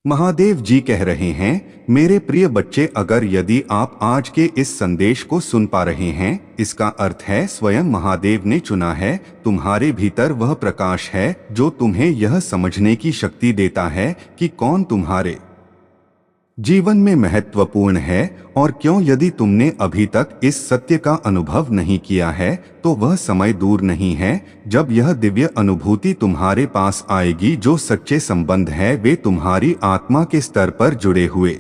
महादेव जी कह रहे हैं, मेरे प्रिय बच्चे, अगर यदि आप आज के इस संदेश को सुन पा रहे हैं, इसका अर्थ है स्वयं महादेव ने चुना है। तुम्हारे भीतर वह प्रकाश है जो तुम्हें यह समझने की शक्ति देता है कि कौन तुम्हारे जीवन में महत्वपूर्ण है और क्यों। यदि तुमने अभी तक इस सत्य का अनुभव नहीं किया है तो वह समय दूर नहीं है जब यह दिव्य अनुभूति तुम्हारे पास आएगी। जो सच्चे संबंध है वे तुम्हारी आत्मा के स्तर पर जुड़े हुए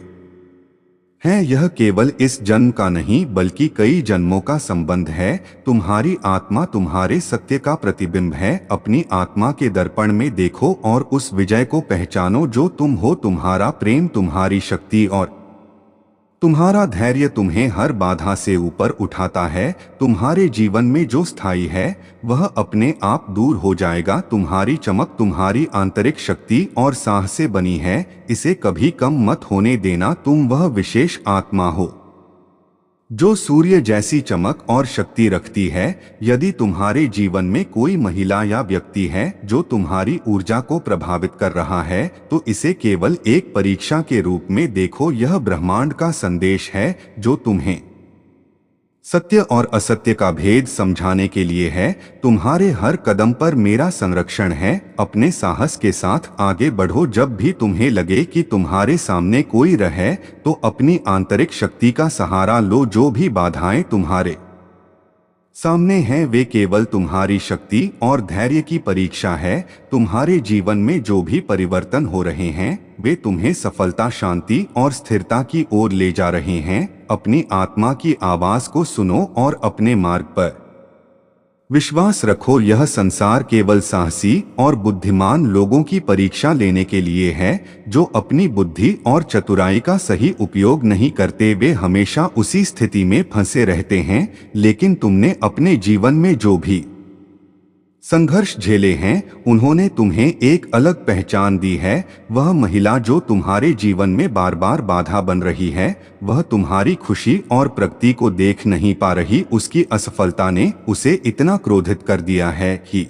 हैं। यह केवल इस जन्म का नहीं बल्कि कई जन्मों का संबंध है। तुम्हारी आत्मा तुम्हारे सत्य का प्रतिबिंब है। अपनी आत्मा के दर्पण में देखो और उस विजय को पहचानो जो तुम हो। तुम्हारा प्रेम, तुम्हारी शक्ति और तुम्हारा धैर्य तुम्हें हर बाधा से ऊपर उठाता है। तुम्हारे जीवन में जो स्थायी है वह अपने आप दूर हो जाएगा। तुम्हारी चमक तुम्हारी आंतरिक शक्ति और साहस से बनी है, इसे कभी कम मत होने देना। तुम वह विशेष आत्मा हो जो सूर्य जैसी चमक और शक्ति रखती है। यदि तुम्हारे जीवन में कोई महिला या व्यक्ति है जो तुम्हारी ऊर्जा को प्रभावित कर रहा है तो इसे केवल एक परीक्षा के रूप में देखो। यह ब्रह्मांड का संदेश है जो तुम्हें सत्य और असत्य का भेद समझाने के लिए है। तुम्हारे हर कदम पर मेरा संरक्षण है। अपने साहस के साथ आगे बढ़ो। जब भी तुम्हें लगे कि तुम्हारे सामने कोई रहे तो अपनी आंतरिक शक्ति का सहारा लो। जो भी बाधाएं तुम्हारे सामने हैं वे केवल तुम्हारी शक्ति और धैर्य की परीक्षा है। तुम्हारे जीवन में जो भी परिवर्तन हो रहे हैं वे तुम्हें सफलता, शांति और स्थिरता की ओर ले जा रहे हैं। अपनी आत्मा की आवाज को सुनो और अपने मार्ग पर विश्वास रखो। यह संसार केवल साहसी और बुद्धिमान लोगों की परीक्षा लेने के लिए है। जो अपनी बुद्धि और चतुराई का सही उपयोग नहीं करते वे हमेशा उसी स्थिति में फंसे रहते हैं। लेकिन तुमने अपने जीवन में जो भी संघर्ष झेले हैं उन्होंने तुम्हें एक अलग पहचान दी है। वह महिला जो तुम्हारे जीवन में बार बार बाधा बन रही है वह तुम्हारी खुशी और प्रगति को देख नहीं पा रही। उसकी असफलता ने उसे इतना क्रोधित कर दिया है कि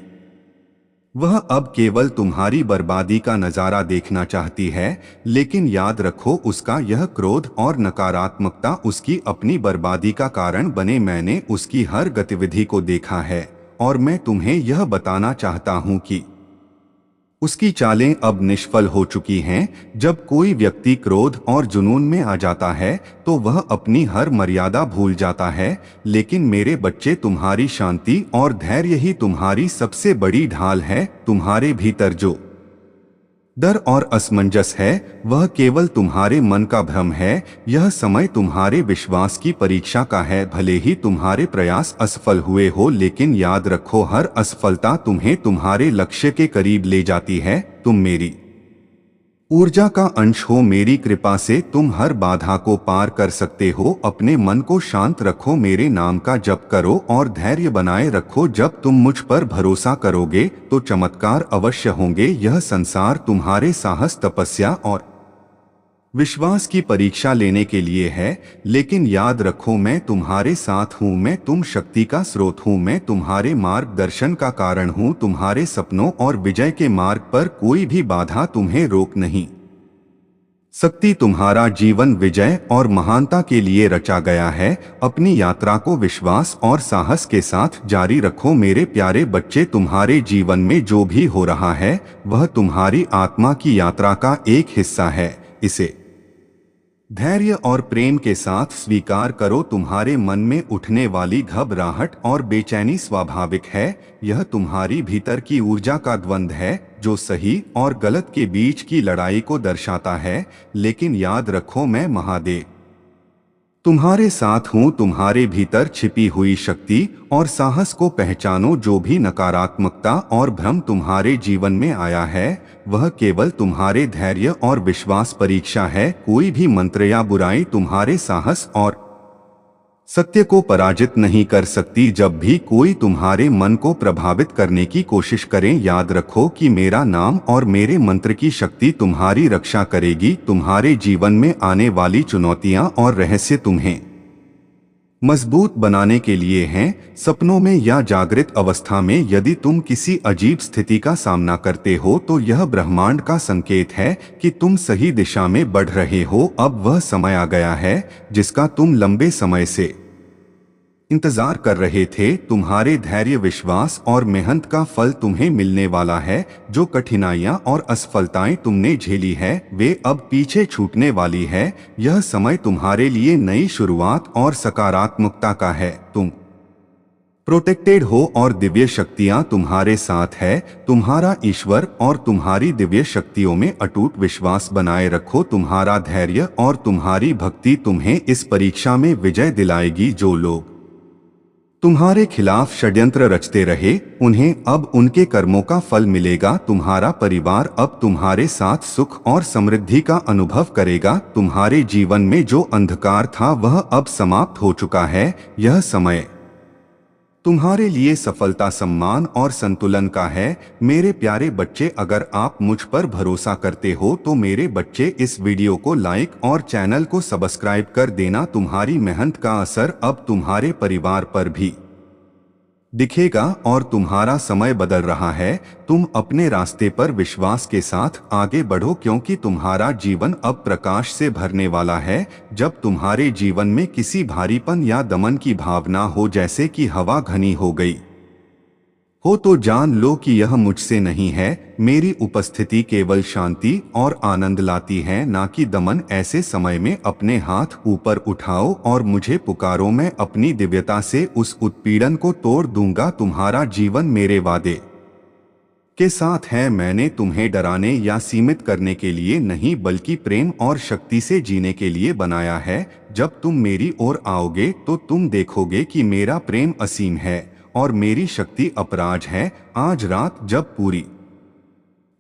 वह अब केवल तुम्हारी बर्बादी का नजारा देखना चाहती है। लेकिन याद रखो, उसका यह क्रोध और नकारात्मकता उसकी अपनी बर्बादी का कारण बने। मैंने उसकी हर गतिविधि को देखा है और मैं तुम्हें यह बताना चाहता हूं कि उसकी चालें अब निष्फल हो चुकी हैं। जब कोई व्यक्ति क्रोध और जुनून में आ जाता है तो वह अपनी हर मर्यादा भूल जाता है। लेकिन मेरे बच्चे, तुम्हारी शांति और धैर्य ही तुम्हारी सबसे बड़ी ढाल है। तुम्हारे भीतर जो डर और असमंजस है वह केवल तुम्हारे मन का भ्रम है। यह समय तुम्हारे विश्वास की परीक्षा का है। भले ही तुम्हारे प्रयास असफल हुए हो लेकिन याद रखो, हर असफलता तुम्हें तुम्हारे लक्ष्य के करीब ले जाती है। तुम मेरी ऊर्जा का अंश हो। मेरी कृपा से तुम हर बाधा को पार कर सकते हो। अपने मन को शांत रखो, मेरे नाम का जप करो और धैर्य बनाए रखो। जब तुम मुझ पर भरोसा करोगे तो चमत्कार अवश्य होंगे। यह संसार तुम्हारे साहस, तपस्या और विश्वास की परीक्षा लेने के लिए है। लेकिन याद रखो, मैं तुम्हारे साथ हूँ। मैं तुम शक्ति का स्रोत हूँ। मैं तुम्हारे मार्गदर्शन का कारण हूँ। तुम्हारे सपनों और विजय के मार्ग पर कोई भी बाधा तुम्हें रोक नहीं सकती। तुम्हारा जीवन विजय और महानता के लिए रचा गया है। अपनी यात्रा को विश्वास और साहस के साथ जारी रखो। मेरे प्यारे बच्चे, तुम्हारे जीवन में जो भी हो रहा है वह तुम्हारी आत्मा की यात्रा का एक हिस्सा है। इसे धैर्य और प्रेम के साथ स्वीकार करो। तुम्हारे मन में उठने वाली घबराहट और बेचैनी स्वाभाविक है। यह तुम्हारी भीतर की ऊर्जा का द्वंद्व है जो सही और गलत के बीच की लड़ाई को दर्शाता है। लेकिन याद रखो, मैं महादेव तुम्हारे साथ हूँ। तुम्हारे भीतर छिपी हुई शक्ति और साहस को पहचानो। जो भी नकारात्मकता और भ्रम तुम्हारे जीवन में आया है वह केवल तुम्हारे धैर्य और विश्वास परीक्षा है। कोई भी मंत्र या बुराई तुम्हारे साहस और सत्य को पराजित नहीं कर सकती। जब भी कोई तुम्हारे मन को प्रभावित करने की कोशिश करें, याद रखो कि मेरा नाम और मेरे मंत्र की शक्ति तुम्हारी रक्षा करेगी। तुम्हारे जीवन में आने वाली चुनौतियां और रहस्य तुम्हें मजबूत बनाने के लिए हैं। सपनों में या जागृत अवस्था में यदि तुम किसी अजीब स्थिति का सामना करते हो तो यह ब्रह्मांड का संकेत है कि तुम सही दिशा में बढ़ रहे हो। अब वह समय आ गया है जिसका तुम लंबे समय से इंतजार कर रहे थे। तुम्हारे धैर्य, विश्वास और मेहनत का फल तुम्हें मिलने वाला है। जो कठिनाइयां और असफलताएं तुमने झेली है वे अब पीछे छूटने वाली है। यह समय तुम्हारे लिए नई शुरुआत और सकारात्मकता का है। तुम प्रोटेक्टेड हो और दिव्य शक्तियां तुम्हारे साथ है। तुम्हारा ईश्वर और तुम्हारी दिव्य शक्तियों में अटूट विश्वास बनाए रखो। तुम्हारा धैर्य और तुम्हारी भक्ति तुम्हें इस परीक्षा में विजय दिलाएगी। जो लोग तुम्हारे खिलाफ षड्यंत्र रचते रहे उन्हें अब उनके कर्मों का फल मिलेगा। तुम्हारा परिवार अब तुम्हारे साथ सुख और समृद्धि का अनुभव करेगा। तुम्हारे जीवन में जो अंधकार था वह अब समाप्त हो चुका है। यह समय तुम्हारे लिए सफलता, सम्मान और संतुलन का है। मेरे प्यारे बच्चे, अगर आप मुझ पर भरोसा करते हो तो मेरे बच्चे इस वीडियो को लाइक और चैनल को सब्सक्राइब कर देना। तुम्हारी मेहनत का असर अब तुम्हारे परिवार पर भी दिखेगा और तुम्हारा समय बदल रहा है। तुम अपने रास्ते पर विश्वास के साथ आगे बढ़ो क्योंकि तुम्हारा जीवन अब प्रकाश से भरने वाला है। जब तुम्हारे जीवन में किसी भारीपन या दमन की भावना हो, जैसे कि हवा घनी हो गई हो, तो जान लो कि यह मुझसे नहीं है। मेरी उपस्थिति केवल शांति और आनंद लाती है, ना कि दमन। ऐसे समय में अपने हाथ ऊपर उठाओ और मुझे पुकारो। मैं अपनी दिव्यता से उस उत्पीड़न को तोड़ दूंगा। तुम्हारा जीवन मेरे वादे के साथ है। मैंने तुम्हें डराने या सीमित करने के लिए नहीं, बल्कि प्रेम और शक्ति से जीने के लिए बनाया है। जब तुम मेरी ओर आओगे तो तुम देखोगे कि मेरा प्रेम असीम है और मेरी शक्ति अपराज है। आज रात जब पूरी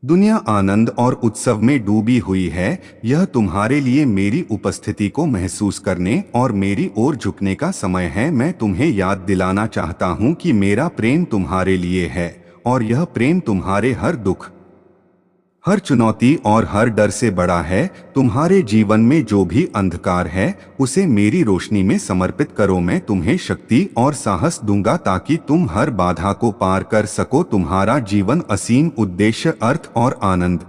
दुनिया आनंद और उत्सव में डूबी हुई है, यह तुम्हारे लिए मेरी उपस्थिति को महसूस करने और मेरी ओर झुकने का समय है। मैं तुम्हें याद दिलाना चाहता हूँ कि मेरा प्रेम तुम्हारे लिए है और यह प्रेम तुम्हारे हर दुख, हर चुनौती और हर डर से बड़ा है। तुम्हारे जीवन में जो भी अंधकार है उसे मेरी रोशनी में समर्पित करो। मैं तुम्हें शक्ति और साहस दूंगा ताकि तुम हर बाधा को पार कर सको। तुम्हारा जीवन असीम उद्देश्य, अर्थ और आनंद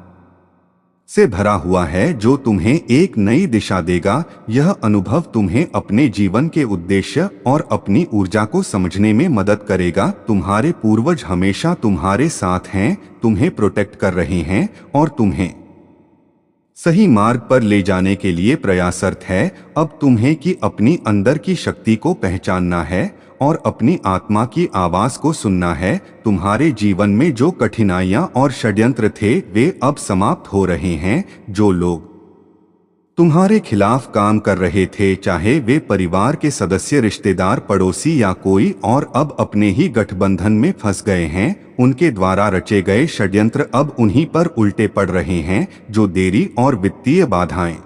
से भरा हुआ है जो तुम्हें एक नई दिशा देगा। यह अनुभव तुम्हें अपने जीवन के उद्देश्य और अपनी ऊर्जा को समझने में मदद करेगा। तुम्हारे पूर्वज हमेशा तुम्हारे साथ हैं, तुम्हें प्रोटेक्ट कर रहे हैं और तुम्हें सही मार्ग पर ले जाने के लिए प्रयासरत है। अब तुम्हें कि अपनी अंदर की शक्ति को पहचानना है और अपनी आत्मा की आवाज को सुनना है। तुम्हारे जीवन में जो कठिनाइयां और षड्यंत्र थे वे अब समाप्त हो रहे हैं। जो लोग तुम्हारे खिलाफ काम कर रहे थे, चाहे वे परिवार के सदस्य, रिश्तेदार, पड़ोसी या कोई और, अब अपने ही गठबंधन में फंस गए हैं। उनके द्वारा रचे गए षड्यंत्र अब उन्हीं पर उल्टे पड़ रहे हैं। जो देरी और वित्तीय बाधाएं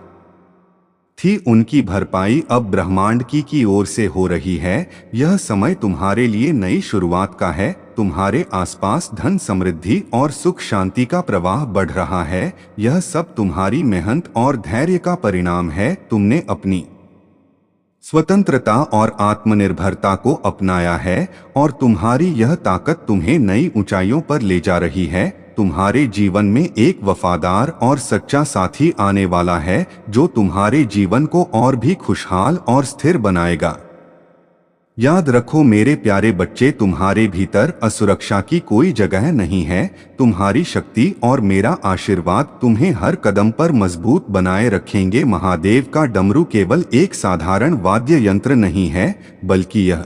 थी उनकी भरपाई अब ब्रह्मांड की ओर से हो रही है। यह समय तुम्हारे लिए नई शुरुआत का है। तुम्हारे आसपास धन, समृद्धि और सुख शांति का प्रवाह बढ़ रहा है। यह सब तुम्हारी मेहनत और धैर्य का परिणाम है। तुमने अपनी स्वतंत्रता और आत्मनिर्भरता को अपनाया है और तुम्हारी यह ताकत तुम्हें नई ऊंचाइयों पर ले जा रही है। तुम्हारे जीवन में एक वफादार और सच्चा साथी आने वाला है जो तुम्हारे जीवन को और भी खुशहाल और स्थिर बनाएगा। याद रखो मेरे प्यारे बच्चे, तुम्हारे भीतर असुरक्षा की कोई जगह नहीं है। तुम्हारी शक्ति और मेरा आशीर्वाद तुम्हें हर कदम पर मजबूत बनाए रखेंगे। महादेव का डमरू केवल एक साधारण वाद्य यंत्र नहीं है, बल्कि यह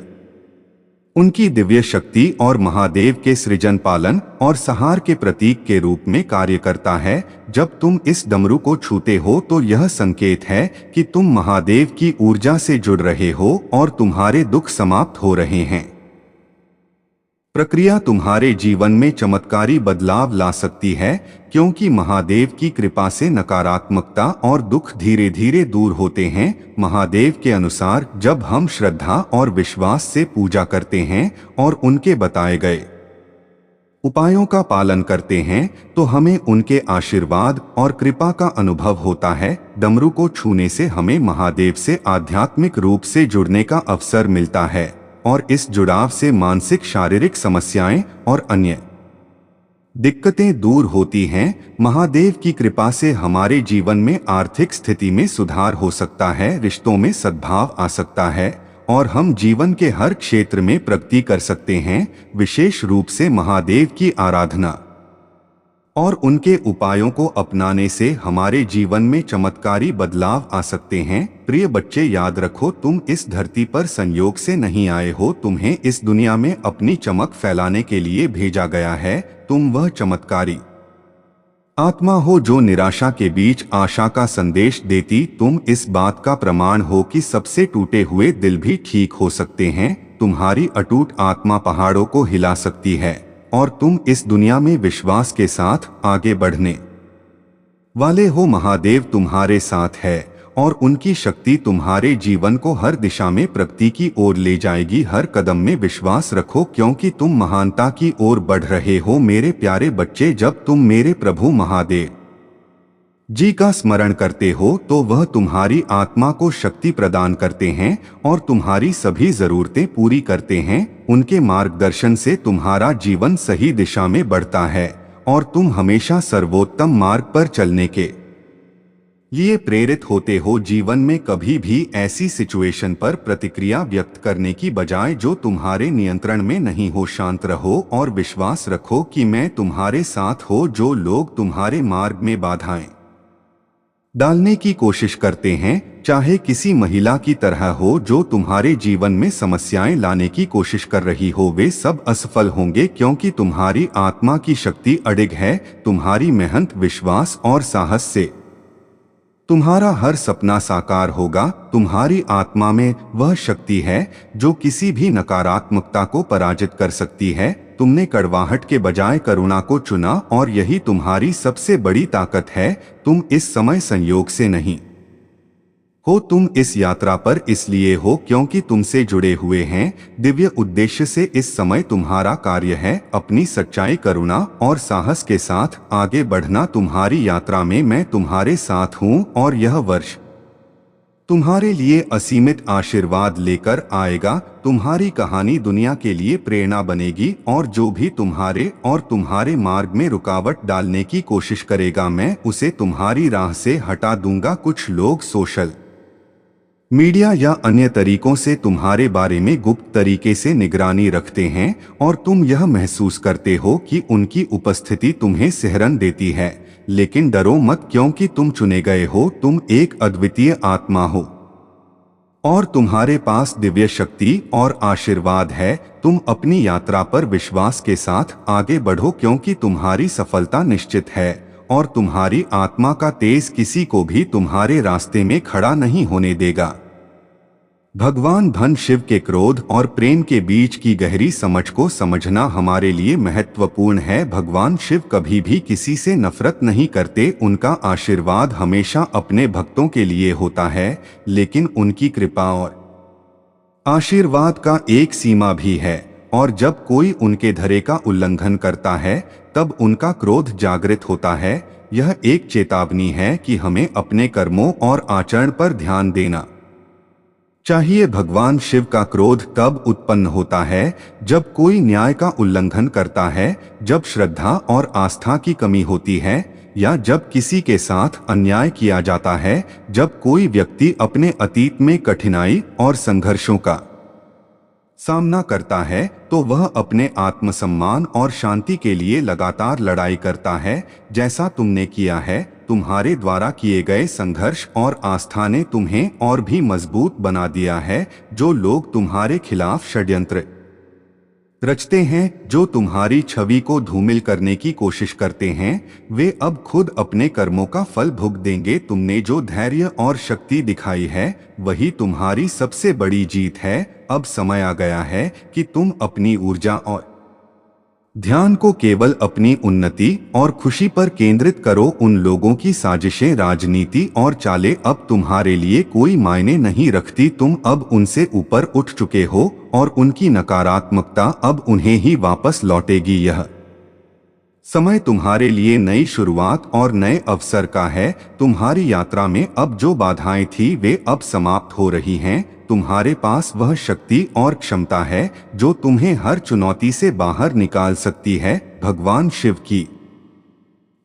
उनकी दिव्य शक्ति और महादेव के सृजन, पालन और सहार के प्रतीक के रूप में कार्य करता है। जब तुम इस डमरू को छूते हो तो यह संकेत है कि तुम महादेव की ऊर्जा से जुड़ रहे हो और तुम्हारे दुख समाप्त हो रहे हैं। प्रक्रिया तुम्हारे जीवन में चमत्कारी बदलाव ला सकती है, क्योंकि महादेव की कृपा से नकारात्मकता और दुख धीरे धीरे दूर होते हैं। महादेव के अनुसार जब हम श्रद्धा और विश्वास से पूजा करते हैं और उनके बताए गए उपायों का पालन करते हैं तो हमें उनके आशीर्वाद और कृपा का अनुभव होता है। डमरू को छूने से हमें महादेव से आध्यात्मिक रूप से जुड़ने का अवसर मिलता है और इस जुड़ाव से मानसिक शारीरिक समस्याएं और अन्य दिक्कतें दूर होती हैं। महादेव की कृपा से हमारे जीवन में आर्थिक स्थिति में सुधार हो सकता है, रिश्तों में सद्भाव आ सकता है और हम जीवन के हर क्षेत्र में प्रगति कर सकते हैं। विशेष रूप से महादेव की आराधना और उनके उपायों को अपनाने से हमारे जीवन में चमत्कारी बदलाव आ सकते हैं। प्रिय बच्चे, याद रखो, तुम इस धरती पर संयोग से नहीं आए हो। तुम्हें इस दुनिया में अपनी चमक फैलाने के लिए भेजा गया है। तुम वह चमत्कारी आत्मा हो जो निराशा के बीच आशा का संदेश देती। तुम इस बात का प्रमाण हो कि सबसे टूटे हुए दिल भी ठीक हो सकते हैं। तुम्हारी अटूट आत्मा पहाड़ों को हिला सकती है और तुम इस दुनिया में विश्वास के साथ आगे बढ़ने वाले हो। महादेव तुम्हारे साथ है और उनकी शक्ति तुम्हारे जीवन को हर दिशा में प्रगति की ओर ले जाएगी। हर कदम में विश्वास रखो क्योंकि तुम महानता की ओर बढ़ रहे हो। मेरे प्यारे बच्चे, जब तुम मेरे प्रभु महादेव जी का स्मरण करते हो तो वह तुम्हारी आत्मा को शक्ति प्रदान करते हैं और तुम्हारी सभी जरूरतें पूरी करते हैं। उनके मार्गदर्शन से तुम्हारा जीवन सही दिशा में बढ़ता है और तुम हमेशा सर्वोत्तम मार्ग पर चलने के लिए प्रेरित होते हो। जीवन में कभी भी ऐसी सिचुएशन पर प्रतिक्रिया व्यक्त करने की बजाय जो तुम्हारे नियंत्रण में नहीं हो, शांत रहो और विश्वास रखो कि मैं तुम्हारे साथ हो। जो लोग तुम्हारे मार्ग में बाधाएं डालने की कोशिश करते हैं, चाहे किसी महिला की तरह हो जो तुम्हारे जीवन में समस्याएं लाने की कोशिश कर रही हो, वे सब असफल होंगे क्योंकि तुम्हारी आत्मा की शक्ति अडिग है। तुम्हारी मेहनत, विश्वास और साहस से तुम्हारा हर सपना साकार होगा। तुम्हारी आत्मा में वह शक्ति है जो किसी भी नकारात्मकता को पराजित कर सकती है। तुमने कड़वाहट के बजाय करुणा को चुना और यही तुम्हारी सबसे बड़ी ताकत है। तुम इस समय संयोग से नहीं हो, तुम इस यात्रा पर इसलिए हो क्योंकि तुमसे जुड़े हुए हैं दिव्य उद्देश्य से। इस समय तुम्हारा कार्य है अपनी सच्चाई, करुणा और साहस के साथ आगे बढ़ना। तुम्हारी यात्रा में मैं तुम्हारे साथ हूं और यह वर्ष तुम्हारे लिए असीमित आशीर्वाद लेकर आएगा। तुम्हारी कहानी दुनिया के लिए प्रेरणा बनेगी और जो भी तुम्हारे और तुम्हारे मार्ग में रुकावट डालने की कोशिश करेगा, मैं उसे तुम्हारी राह से हटा दूंगा। कुछ लोग सोशल मीडिया या अन्य तरीकों से तुम्हारे बारे में गुप्त तरीके से निगरानी रखते हैं और तुम यह महसूस करते हो कि उनकी उपस्थिति तुम्हें सिहरन देती है। लेकिन डरो मत क्योंकि तुम चुने गए हो। तुम एक अद्वितीय आत्मा हो और तुम्हारे पास दिव्य शक्ति और आशीर्वाद है। तुम अपनी यात्रा पर विश्वास के साथ आगे बढ़ो क्योंकि तुम्हारी सफलता निश्चित है और तुम्हारी आत्मा का तेज किसी को भी तुम्हारे रास्ते में खड़ा नहीं होने देगा। भगवान धन शिव के क्रोध और प्रेम के बीच की गहरी समझ को समझना हमारे लिए महत्वपूर्ण है। भगवान शिव कभी भी किसी से नफरत नहीं करते। उनका आशीर्वाद हमेशा अपने भक्तों के लिए होता है, लेकिन उनकी कृपा और आशीर्वाद का एक सीमा भी है और जब कोई उनके धरे का उल्लंघन करता है तब उनका क्रोध जागृत होता है। यह एक चेतावनी है कि हमें अपने कर्मों और आचरण पर ध्यान देना चाहिए। भगवान शिव का क्रोध तब उत्पन्न होता है जब कोई न्याय का उल्लंघन करता है, जब श्रद्धा और आस्था की कमी होती है या जब किसी के साथ अन्याय किया जाता है। जब कोई व्यक्ति अपने अतीत में कठिनाई और संघर्षों का सामना करता है तो वह अपने आत्मसम्मान और शांति के लिए लगातार लड़ाई करता है, जैसा तुमने किया है। तुम्हारे द्वारा किए गए संघर्ष और आस्था ने तुम्हें और भी मजबूत बना दिया है। जो लोग तुम्हारे खिलाफ षड्यंत्र रचते हैं, जो तुम्हारी छवि को धूमिल करने की कोशिश करते हैं, वे अब खुद अपने कर्मों का फल भुगत देंगे। तुमने जो धैर्य और शक्ति दिखाई है वही तुम्हारी सबसे बड़ी जीत है। अब समय आ गया है कि तुम अपनी ऊर्जा और ध्यान को केवल अपनी उन्नति और खुशी पर केंद्रित करो। उन लोगों की साजिशें, राजनीति और चालें अब तुम्हारे लिए कोई मायने नहीं रखती। तुम अब उनसे ऊपर उठ चुके हो और उनकी नकारात्मकता अब उन्हें ही वापस लौटेगी। यह समय तुम्हारे लिए नई शुरुआत और नए अवसर का है। तुम्हारी यात्रा में अब जो बाधाएं थी वे अब समाप्त हो रही हैं। तुम्हारे पास वह शक्ति और क्षमता है जो तुम्हें हर चुनौती से बाहर निकाल सकती है। भगवान शिव की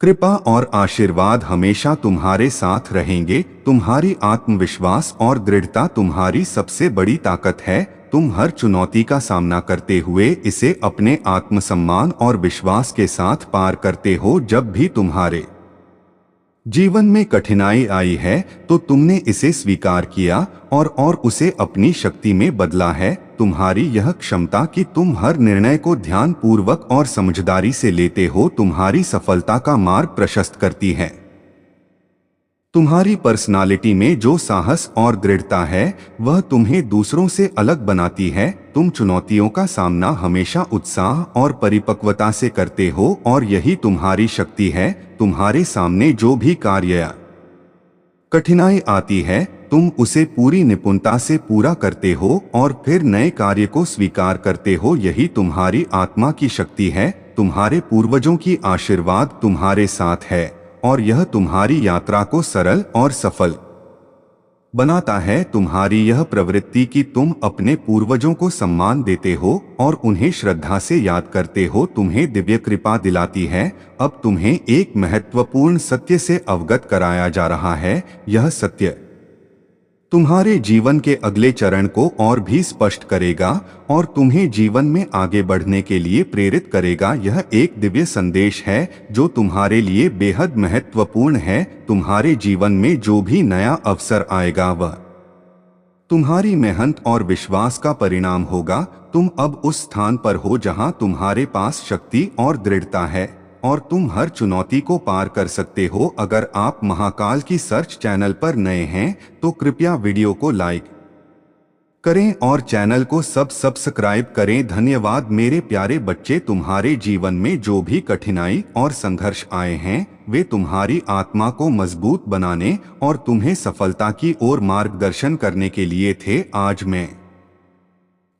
कृपा और आशीर्वाद हमेशा तुम्हारे साथ रहेंगे। तुम्हारी आत्मविश्वास और दृढ़ता तुम्हारी सबसे बड़ी ताकत है। तुम हर चुनौती का सामना करते हुए इसे अपने आत्मसम्मान और विश्वास के साथ पार करते हो। जब भी तुम्हारे जीवन में कठिनाई आई है तो तुमने इसे स्वीकार किया और उसे अपनी शक्ति में बदला है। तुम्हारी यह क्षमता कि तुम हर निर्णय को ध्यान पूर्वक और समझदारी से लेते हो तुम्हारी सफलता का मार्ग प्रशस्त करती है। तुम्हारी पर्सनालिटी में जो साहस और दृढ़ता है वह तुम्हें दूसरों से अलग बनाती है। तुम चुनौतियों का सामना हमेशा उत्साह और परिपक्वता से करते हो और यही तुम्हारी शक्ति है। तुम्हारे सामने जो भी कार्य या कठिनाई आती है तुम उसे पूरी निपुणता से पूरा करते हो और फिर नए कार्य को स्वीकार करते हो। यही तुम्हारी आत्मा की शक्ति है। तुम्हारे पूर्वजों की आशीर्वाद तुम्हारे साथ है और यह तुम्हारी यात्रा को सरल और सफल बनाता है। तुम्हारी यह प्रवृत्ति कि तुम अपने पूर्वजों को सम्मान देते हो और उन्हें श्रद्धा से याद करते हो तुम्हें दिव्य कृपा दिलाती है। अब तुम्हें एक महत्वपूर्ण सत्य से अवगत कराया जा रहा है। यह सत्य तुम्हारे जीवन के अगले चरण को और भी स्पष्ट करेगा और तुम्हें जीवन में आगे बढ़ने के लिए प्रेरित करेगा। यह एक दिव्य संदेश है जो तुम्हारे लिए बेहद महत्वपूर्ण है। तुम्हारे जीवन में जो भी नया अवसर आएगा वह तुम्हारी मेहनत और विश्वास का परिणाम होगा। तुम अब उस स्थान पर हो जहां तुम्हारे पास शक्ति और दृढ़ता है और तुम हर चुनौती को पार कर सकते हो। अगर आप महाकाल की सर्च चैनल पर नए हैं तो कृपया वीडियो को लाइक करें और चैनल को सब्सक्राइब करें। धन्यवाद मेरे प्यारे बच्चे। तुम्हारे जीवन में जो भी कठिनाई और संघर्ष आए हैं वे तुम्हारी आत्मा को मजबूत बनाने और तुम्हें सफलता की ओर मार्गदर्शन करने के लिए थे। आज मैं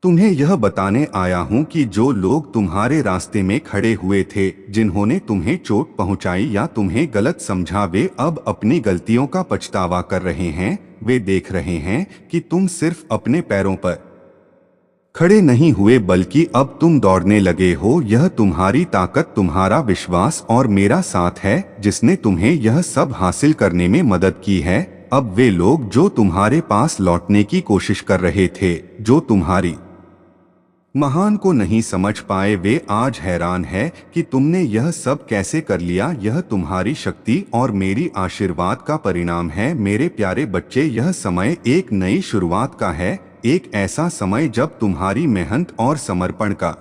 तुम्हें यह बताने आया हूं कि जो लोग तुम्हारे रास्ते में खड़े हुए थे जिन्होंने तुम्हें चोट पहुंचाई या तुम्हें गलत समझा वे अब अपनी गलतियों का पछतावा कर रहे हैं। वे देख रहे हैं कि तुम सिर्फ अपने पैरों पर खड़े नहीं हुए बल्कि अब तुम दौड़ने लगे हो। यह तुम्हारी ताकत तुम्हारा विश्वास और मेरा साथ है जिसने तुम्हें यह सब हासिल करने में मदद की है। अब वे लोग जो तुम्हारे पास लौटने की कोशिश कर रहे थे जो तुम्हारी महान को नहीं समझ पाए वे आज हैरान है कि तुमने यह सब कैसे कर लिया। यह तुम्हारी शक्ति और मेरी आशीर्वाद का परिणाम है। मेरे प्यारे बच्चे यह समय एक नई शुरुआत का है। एक ऐसा समय जब तुम्हारी मेहनत और समर्पण का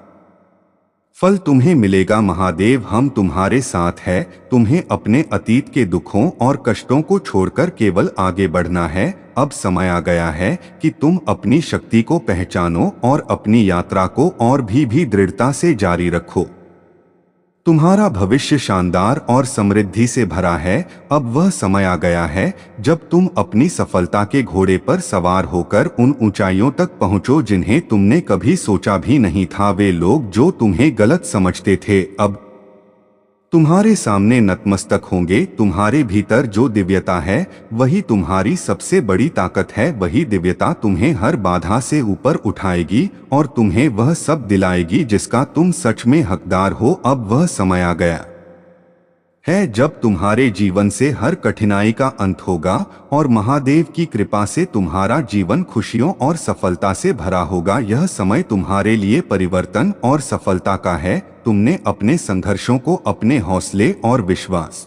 फल तुम्हें मिलेगा। महादेव हम तुम्हारे साथ है। तुम्हें अपने अतीत के दुखों और कष्टों को छोड़कर केवल आगे बढ़ना है। अब समय आ गया है कि तुम अपनी शक्ति को पहचानो और अपनी यात्रा को और भी दृढ़ता से जारी रखो। तुम्हारा भविष्य शानदार और समृद्धि से भरा है। अब वह समय आ गया है जब तुम अपनी सफलता के घोड़े पर सवार होकर उन ऊंचाइयों तक पहुंचो जिन्हें तुमने कभी सोचा भी नहीं था। वे लोग जो तुम्हें गलत समझते थे अब तुम्हारे सामने नतमस्तक होंगे। तुम्हारे भीतर जो दिव्यता है वही तुम्हारी सबसे बड़ी ताकत है। वही दिव्यता तुम्हें हर बाधा से ऊपर उठाएगी और तुम्हें वह सब दिलाएगी जिसका तुम सच में हकदार हो। अब वह समय आ गया है जब तुम्हारे जीवन से हर कठिनाई का अंत होगा और महादेव की कृपा से तुम्हारा जीवन खुशियों और सफलता से भरा होगा। यह समय तुम्हारे लिए परिवर्तन और सफलता का है। तुमने अपने संघर्षों को अपने हौसले और विश्वास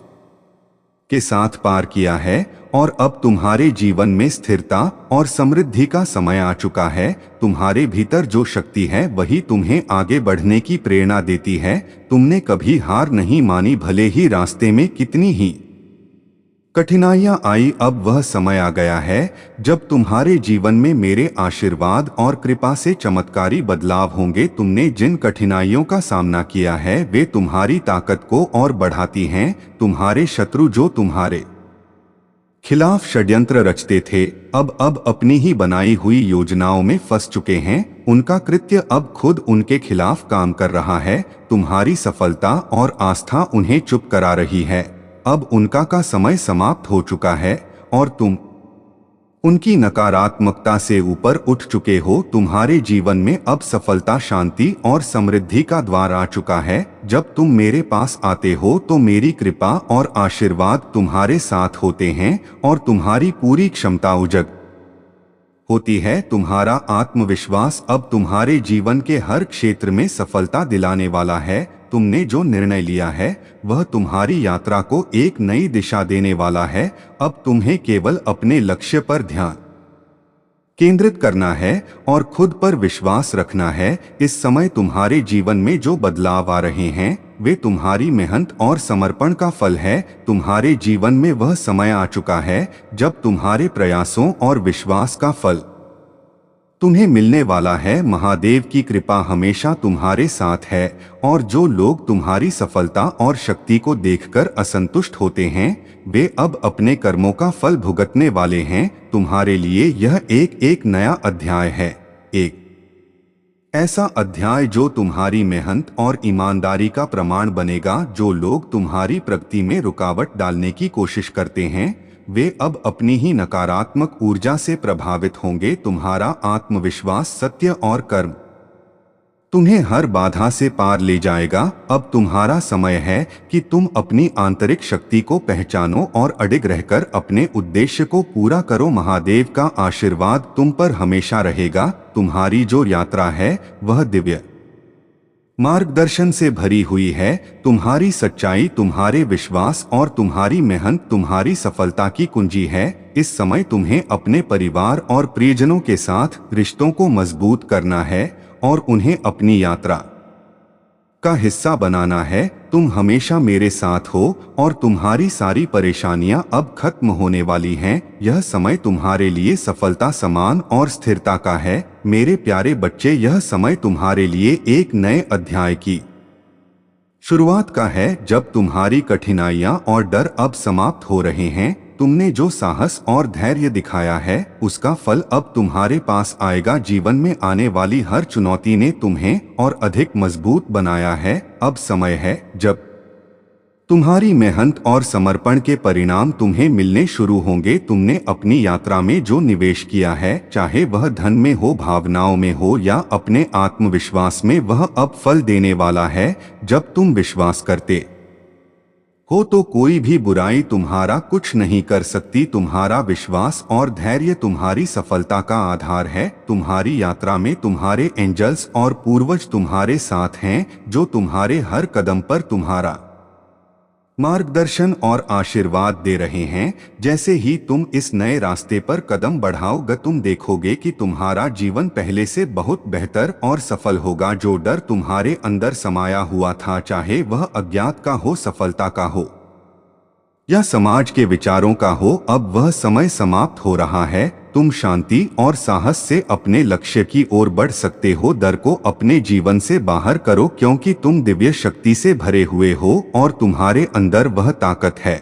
के साथ पार किया है और अब तुम्हारे जीवन में स्थिरता और समृद्धि का समय आ चुका है। तुम्हारे भीतर जो शक्ति है वही तुम्हें आगे बढ़ने की प्रेरणा देती है। तुमने कभी हार नहीं मानी भले ही रास्ते में कितनी ही कठिनाइयां आई। अब वह समय आ गया है जब तुम्हारे जीवन में मेरे आशीर्वाद और कृपा से चमत्कारी बदलाव होंगे। तुमने जिन कठिनाइयों का सामना किया है वे तुम्हारी ताकत को और बढ़ाती हैं। तुम्हारे शत्रु जो तुम्हारे खिलाफ षड्यंत्र रचते थे, अब अपनी ही बनाई हुई योजनाओं में फंस चुके हैं। उनका कृत्य अब खुद उनके खिलाफ काम कर रहा है। तुम्हारी सफलता और आस्था उन्हें चुप करा रही है। अब उनका का समय समाप्त हो चुका है और तुम उनकी नकारात्मकता से ऊपर उठ चुके हो। तुम्हारे जीवन में अब सफलता, शांति और समृद्धि का द्वार आ चुका है। जब तुम मेरे पास आते हो तो मेरी कृपा और आशीर्वाद तुम्हारे साथ होते हैं और तुम्हारी पूरी क्षमता उजागर होती है। तुम्हारा आत्मविश्वास अब तुम्हारे जीवन के हर क्षेत्र में सफलता दिलाने वाला है। तुमने जो निर्णय लिया है वह तुम्हारी यात्रा को एक नई दिशा देने वाला है। अब तुम्हें केवल अपने लक्ष्य पर ध्यान केंद्रित करना है और खुद पर विश्वास रखना है। इस समय तुम्हारे जीवन में जो बदलाव आ रहे हैं वे तुम्हारी मेहनत और समर्पण का फल है। तुम्हारे जीवन में वह समय आ चुका है जब तुम्हारे प्रयासों और विश्वास का फल तुम्हें मिलने वाला है। महादेव की कृपा हमेशा तुम्हारे साथ है और जो लोग तुम्हारी सफलता और शक्ति को देखकर असंतुष्ट होते हैं वे अब अपने कर्मों का फल भुगतने वाले हैं। तुम्हारे लिए यह एक नया अध्याय है, एक ऐसा अध्याय जो तुम्हारी मेहनत और ईमानदारी का प्रमाण बनेगा। जो लोग तुम्हारी प्रगति में रुकावट डालने की कोशिश करते हैं वे अब अपनी ही नकारात्मक ऊर्जा से प्रभावित होंगे। तुम्हारा आत्मविश्वास, सत्य और कर्म तुम्हें हर बाधा से पार ले जाएगा। अब तुम्हारा समय है कि तुम अपनी आंतरिक शक्ति को पहचानो और अडिग रहकर अपने उद्देश्य को पूरा करो। महादेव का आशीर्वाद तुम पर हमेशा रहेगा। तुम्हारी जो यात्रा है वह दिव्य मार्गदर्शन से भरी हुई है। तुम्हारी सच्चाई, तुम्हारे विश्वास और तुम्हारी मेहनत तुम्हारी सफलता की कुंजी है। इस समय तुम्हें अपने परिवार और प्रियजनों के साथ रिश्तों को मजबूत करना है और उन्हें अपनी यात्रा का हिस्सा बनाना है। तुम हमेशा मेरे साथ हो और तुम्हारी सारी परेशानियां अब खत्म होने वाली हैं। यह समय तुम्हारे लिए सफलता, सम्मान और स्थिरता का है। मेरे प्यारे बच्चे, यह समय तुम्हारे लिए एक नए अध्याय की शुरुआत का है। जब तुम्हारी कठिनाइयां और डर अब समाप्त हो रहे हैं, तुमने जो साहस और धैर्य दिखाया है उसका फल अब तुम्हारे पास आएगा। जीवन में आने वाली हर चुनौती ने तुम्हें और अधिक मजबूत बनाया है। अब समय है जब तुम्हारी मेहनत और समर्पण के परिणाम तुम्हें मिलने शुरू होंगे। तुमने अपनी यात्रा में जो निवेश किया है, चाहे वह धन में हो, भावनाओं में हो या अपने आत्मविश्वास में, वह अब फल देने वाला है। जब तुम विश्वास करते हो तो कोई भी बुराई तुम्हारा कुछ नहीं कर सकती। तुम्हारा विश्वास और धैर्य तुम्हारी सफलता का आधार है। तुम्हारी यात्रा में तुम्हारे एंजल्स और पूर्वज तुम्हारे साथ हैं जो तुम्हारे हर कदम पर तुम्हारा मार्गदर्शन और आशीर्वाद दे रहे हैं। जैसे ही तुम इस नए रास्ते पर कदम बढ़ाओगे तुम देखोगे कि तुम्हारा जीवन पहले से बहुत बेहतर और सफल होगा। जो डर तुम्हारे अंदर समाया हुआ था, चाहे वह अज्ञात का हो, सफलता का हो या समाज के विचारों का हो, अब वह समय समाप्त हो रहा है। तुम शांति और साहस से अपने लक्ष्य की ओर बढ़ सकते हो। डर को अपने जीवन से बाहर करो क्योंकि तुम दिव्य शक्ति से भरे हुए हो और तुम्हारे अंदर वह ताकत है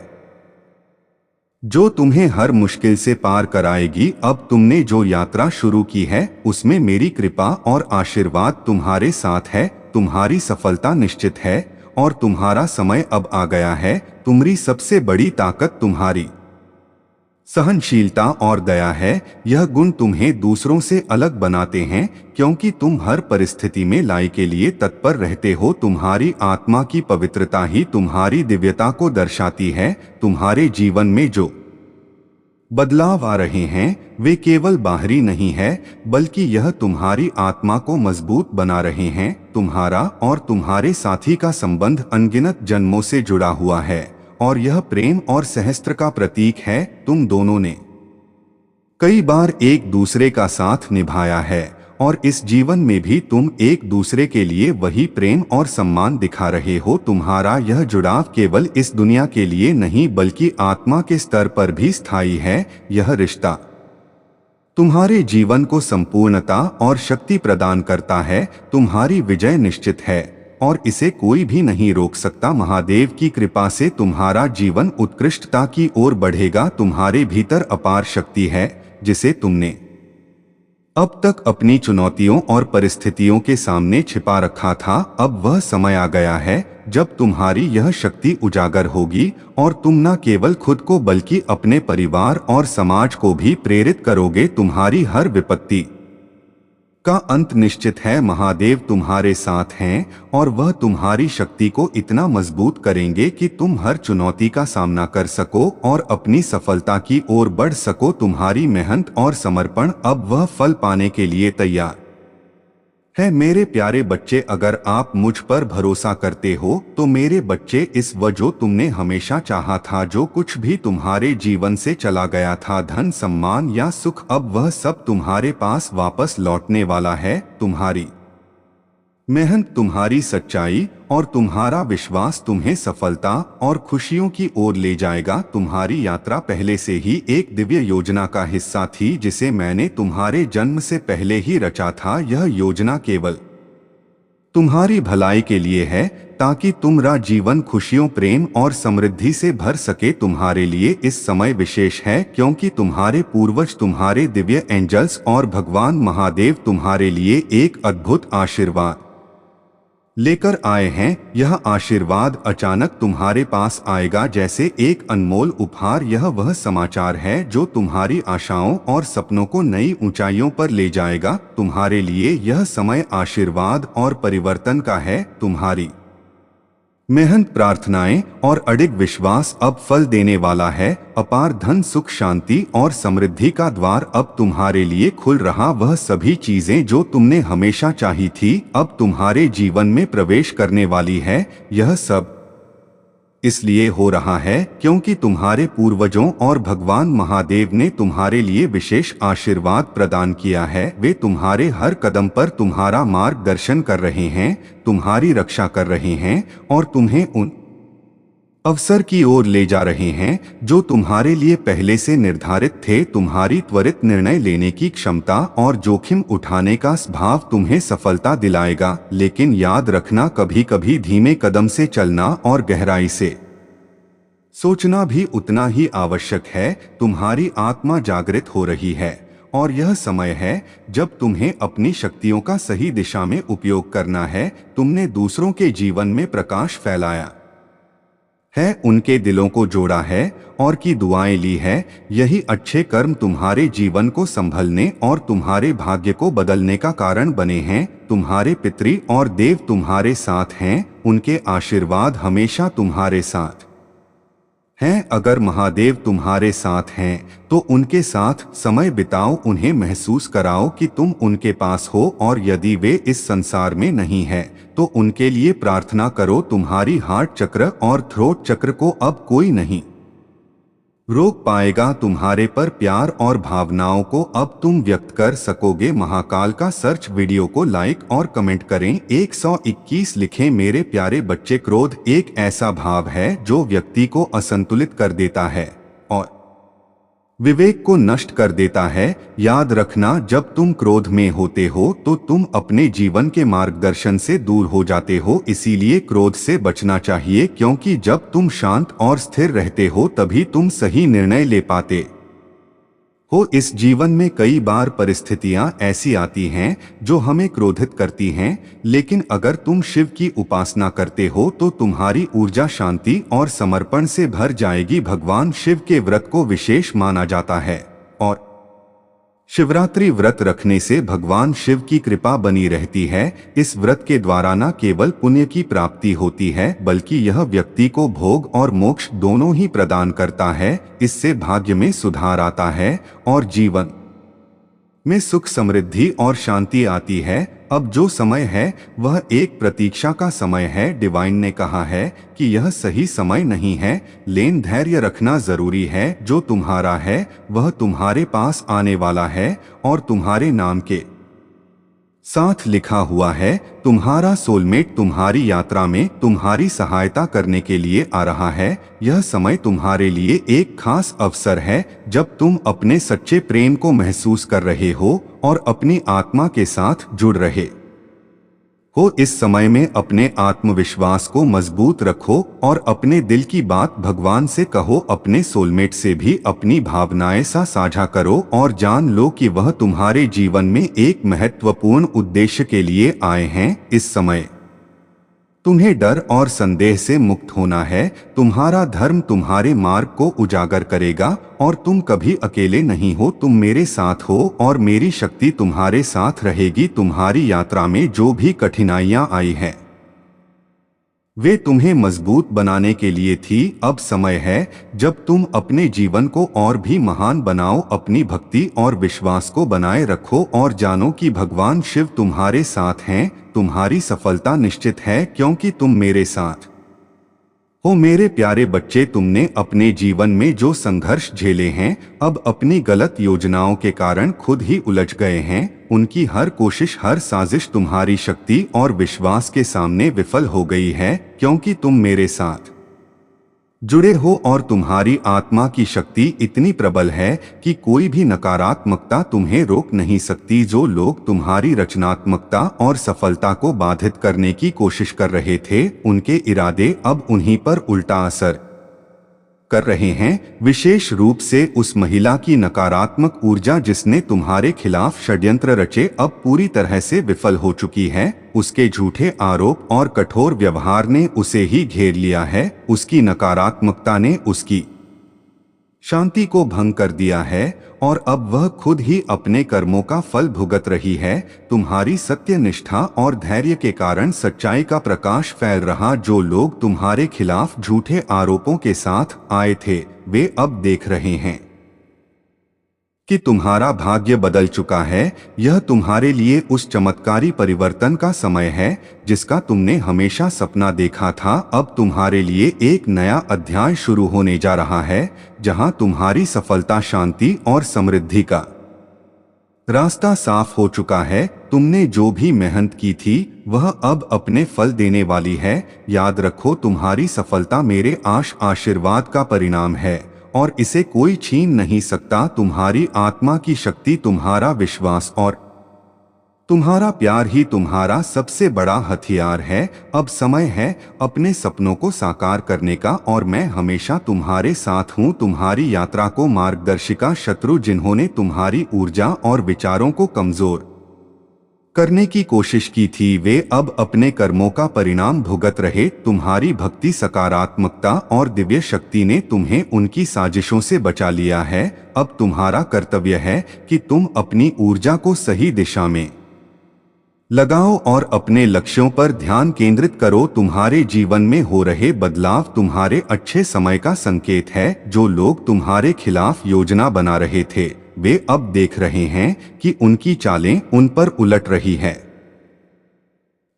जो तुम्हें हर मुश्किल से पार कराएगी। अब तुमने जो यात्रा शुरू की है उसमें मेरी कृपा और आशीर्वाद तुम्हारे साथ है। तुम्हारी सफलता निश्चित है और तुम्हारा समय अब आ गया है। तुम्हारी सबसे बड़ी ताकत तुम्हारी सहनशीलता और दया है। यह गुण तुम्हें दूसरों से अलग बनाते हैं क्योंकि तुम हर परिस्थिति में लाई के लिए तत्पर रहते हो। तुम्हारी आत्मा की पवित्रता ही तुम्हारी दिव्यता को दर्शाती है। तुम्हारे जीवन में जो बदलाव आ रहे हैं वे केवल बाहरी नहीं है बल्कि यह तुम्हारी आत्मा को मजबूत बना रहे हैं। तुम्हारा और तुम्हारे साथी का संबंध अनगिनत जन्मों से जुड़ा हुआ है और यह प्रेम और सहस्त्र का प्रतीक है। तुम दोनों ने कई बार एक दूसरे का साथ निभाया है और इस जीवन में भी तुम एक दूसरे के लिए वही प्रेम और सम्मान दिखा रहे हो। तुम्हारा यह जुड़ाव केवल इस दुनिया के लिए नहीं बल्कि आत्मा के स्तर पर भी स्थायी है। यह रिश्ता तुम्हारे जीवन को संपूर्णता और शक्ति प्रदान करता है। तुम्हारी विजय निश्चित है और इसे कोई भी नहीं रोक सकता। महादेव की कृपा से तुम्हारा जीवन उत्कृष्टता की ओर बढ़ेगा। तुम्हारे भीतर अपार शक्ति है जिसे तुमने अब तक अपनी चुनौतियों और परिस्थितियों के सामने छिपा रखा था। अब वह समय आ गया है जब तुम्हारी यह शक्ति उजागर होगी और तुम न केवल खुद को बल्कि अपने परिवार और समाज को भी प्रेरित करोगे। तुम्हारी हर विपत्ति का अंत निश्चित है। महादेव तुम्हारे साथ हैं और वह तुम्हारी शक्ति को इतना मजबूत करेंगे कि तुम हर चुनौती का सामना कर सको और अपनी सफलता की ओर बढ़ सको। तुम्हारी मेहनत और समर्पण अब वह फल पाने के लिए तैयार है। मेरे प्यारे बच्चे, अगर आप मुझ पर भरोसा करते हो तो मेरे बच्चे, इस वह जो तुमने हमेशा चाहा था, जो कुछ भी तुम्हारे जीवन से चला गया था, धन, सम्मान या सुख, अब वह सब तुम्हारे पास वापस लौटने वाला है। तुम्हारी मेहनत, तुम्हारी सच्चाई और तुम्हारा विश्वास तुम्हें सफलता और खुशियों की ओर ले जाएगा। तुम्हारी यात्रा पहले से ही एक दिव्य योजना का हिस्सा थी जिसे मैंने तुम्हारे जन्म से पहले ही रचा था। यह योजना केवल तुम्हारी भलाई के लिए है ताकि तुम्हारा जीवन खुशियों, प्रेम और समृद्धि से भर सके। तुम्हारे लिए इस समय विशेष है क्योंकि तुम्हारे पूर्वज, तुम्हारे दिव्य एंजल्स और भगवान महादेव तुम्हारे लिए एक अद्भुत आशीर्वाद लेकर आए हैं। यह आशीर्वाद अचानक तुम्हारे पास आएगा जैसे एक अनमोल उपहार। यह वह समाचार है जो तुम्हारी आशाओं और सपनों को नई ऊंचाइयों पर ले जाएगा। तुम्हारे लिए यह समय आशीर्वाद और परिवर्तन का है। तुम्हारी मेहनत, प्रार्थनाएं और अडिग विश्वास अब फल देने वाला है। अपार धन, सुख, शांति और समृद्धि का द्वार अब तुम्हारे लिए खुल रहा। वह सभी चीजें जो तुमने हमेशा चाही थी अब तुम्हारे जीवन में प्रवेश करने वाली है। यह सब इसलिए हो रहा है क्योंकि तुम्हारे पूर्वजों और भगवान महादेव ने तुम्हारे लिए विशेष आशीर्वाद प्रदान किया है। वे तुम्हारे हर कदम पर तुम्हारा मार्गदर्शन कर रहे हैं, तुम्हारी रक्षा कर रहे हैं और तुम्हें उन अवसर की ओर ले जा रहे हैं जो तुम्हारे लिए पहले से निर्धारित थे। तुम्हारी त्वरित निर्णय लेने की क्षमता और जोखिम उठाने का स्वभाव तुम्हें सफलता दिलाएगा। लेकिन याद रखना, कभी कभी धीमे कदम से चलना और गहराई से सोचना भी उतना ही आवश्यक है। तुम्हारी आत्मा जागृत हो रही है और यह समय है जब तुम्हें अपनी शक्तियों का सही दिशा में उपयोग करना है। तुमने दूसरों के जीवन में प्रकाश फैलाया है, उनके दिलों को जोड़ा है और की दुआएं ली है। यही अच्छे कर्म तुम्हारे जीवन को संभलने और तुम्हारे भाग्य को बदलने का कारण बने हैं। तुम्हारे पितृ और देव तुम्हारे साथ हैं, उनके आशीर्वाद हमेशा तुम्हारे साथ हैं। अगर महादेव तुम्हारे साथ हैं तो उनके साथ समय बिताओ, उन्हें महसूस कराओ कि तुम उनके पास हो और यदि वे इस संसार में नहीं हैं तो उनके लिए प्रार्थना करो। तुम्हारी हार्ट चक्र और थ्रोट चक्र को अब कोई नहीं रोक पाएगा। तुम्हारे पर प्यार और भावनाओं को अब तुम व्यक्त कर सकोगे। महाकाल का सर्च वीडियो को लाइक और कमेंट करें। 121 लिखें। मेरे प्यारे बच्चे, क्रोध एक ऐसा भाव है जो व्यक्ति को असंतुलित कर देता है और विवेक को नष्ट कर देता है। याद रखना, जब तुम क्रोध में होते हो तो तुम अपने जीवन के मार्गदर्शन से दूर हो जाते हो। इसीलिए क्रोध से बचना चाहिए क्योंकि जब तुम शांत और स्थिर रहते हो तभी तुम सही निर्णय ले पाते हो। इस जीवन में कई बार परिस्थितियां ऐसी आती हैं जो हमें क्रोधित करती हैं, लेकिन अगर तुम शिव की उपासना करते हो तो तुम्हारी ऊर्जा शांति और समर्पण से भर जाएगी। भगवान शिव के व्रत को विशेष माना जाता है और शिवरात्रि व्रत रखने से भगवान शिव की कृपा बनी रहती है। इस व्रत के द्वारा न केवल पुण्य की प्राप्ति होती है बल्कि यह व्यक्ति को भोग और मोक्ष दोनों ही प्रदान करता है। इससे भाग्य में सुधार आता है और जीवन में सुख, समृद्धि और शांति आती है। अब जो समय है वह एक प्रतीक्षा का समय है। डिवाइन ने कहा है कि यह सही समय नहीं है, लेकिन धैर्य रखना जरूरी है। जो तुम्हारा है वह तुम्हारे पास आने वाला है और तुम्हारे नाम के साथ लिखा हुआ है। तुम्हारा सोलमेट तुम्हारी यात्रा में तुम्हारी सहायता करने के लिए आ रहा है। यह समय तुम्हारे लिए एक खास अवसर है जब तुम अपने सच्चे प्रेम को महसूस कर रहे हो और अपनी आत्मा के साथ जुड़ रहे हो। इस समय में अपने आत्मविश्वास को मजबूत रखो और अपने दिल की बात भगवान से कहो। अपने सोलमेट से भी अपनी भावनाएं साझा करो और जान लो कि वह तुम्हारे जीवन में एक महत्वपूर्ण उद्देश्य के लिए आए हैं। इस समय तुम्हें डर और संदेह से मुक्त होना है। तुम्हारा धर्म तुम्हारे मार्ग को उजागर करेगा और तुम कभी अकेले नहीं हो। तुम मेरे साथ हो और मेरी शक्ति तुम्हारे साथ रहेगी। तुम्हारी यात्रा में जो भी कठिनाइयां आई हैं वे तुम्हें मजबूत बनाने के लिए थी। अब समय है जब तुम अपने जीवन को और भी महान बनाओ। अपनी भक्ति और विश्वास को बनाए रखो और जानो कि भगवान शिव तुम्हारे साथ हैं। तुम्हारी सफलता निश्चित है क्योंकि तुम मेरे साथ हो। मेरे प्यारे बच्चे, तुमने अपने जीवन में जो संघर्ष झेले हैं, अब अपनी गलत योजनाओं के कारण खुद ही उलझ गए हैं। उनकी हर कोशिश, हर साजिश तुम्हारी शक्ति और विश्वास के सामने विफल हो गई है क्योंकि तुम मेरे साथ जुड़े हो और तुम्हारी आत्मा की शक्ति इतनी प्रबल है कि कोई भी नकारात्मकता तुम्हें रोक नहीं सकती। जो लोग तुम्हारी रचनात्मकता और सफलता को बाधित करने की कोशिश कर रहे थे, उनके इरादे अब उन्हीं पर उल्टा असर कर रहे हैं। विशेष रूप से उस महिला की नकारात्मक ऊर्जा जिसने तुम्हारे खिलाफ षड्यंत्र रचे, अब पूरी तरह से विफल हो चुकी है। उसके झूठे आरोप और कठोर व्यवहार ने उसे ही घेर लिया है। उसकी नकारात्मकता ने उसकी शांति को भंग कर दिया है और अब वह खुद ही अपने कर्मों का फल भुगत रही है। तुम्हारी सत्य निष्ठा और धैर्य के कारण सच्चाई का प्रकाश फैल रहा। जो लोग तुम्हारे खिलाफ झूठे आरोपों के साथ आए थे, वे अब देख रहे हैं कि तुम्हारा भाग्य बदल चुका है। यह तुम्हारे लिए उस चमत्कारी परिवर्तन का समय है जिसका तुमने हमेशा सपना देखा था। अब तुम्हारे लिए एक नया अध्याय शुरू होने जा रहा है जहां तुम्हारी सफलता, शांति और समृद्धि का रास्ता साफ हो चुका है। तुमने जो भी मेहनत की थी वह अब अपने फल देने वाली है। याद रखो, तुम्हारी सफलता मेरे आशीर्वाद का परिणाम है और इसे कोई छीन नहीं सकता। तुम्हारी आत्मा की शक्ति, तुम्हारा विश्वास और तुम्हारा प्यार ही तुम्हारा सबसे बड़ा हथियार है। अब समय है अपने सपनों को साकार करने का और मैं हमेशा तुम्हारे साथ हूँ। तुम्हारी यात्रा को मार्गदर्शिका शत्रु जिन्होंने तुम्हारी ऊर्जा और विचारों को कमजोर करने की कोशिश की थी, वे अब अपने कर्मों का परिणाम भुगत रहे। तुम्हारी भक्ति, सकारात्मकता और दिव्य शक्ति ने तुम्हें उनकी साजिशों से बचा लिया है। अब तुम्हारा कर्तव्य है कि तुम अपनी ऊर्जा को सही दिशा में लगाओ और अपने लक्ष्यों पर ध्यान केंद्रित करो। तुम्हारे जीवन में हो रहे बदलाव तुम्हारे अच्छे समय का संकेत है। जो लोग तुम्हारे खिलाफ योजना बना रहे थे, वे अब देख रहे हैं कि उनकी चालें उन पर उलट रही है।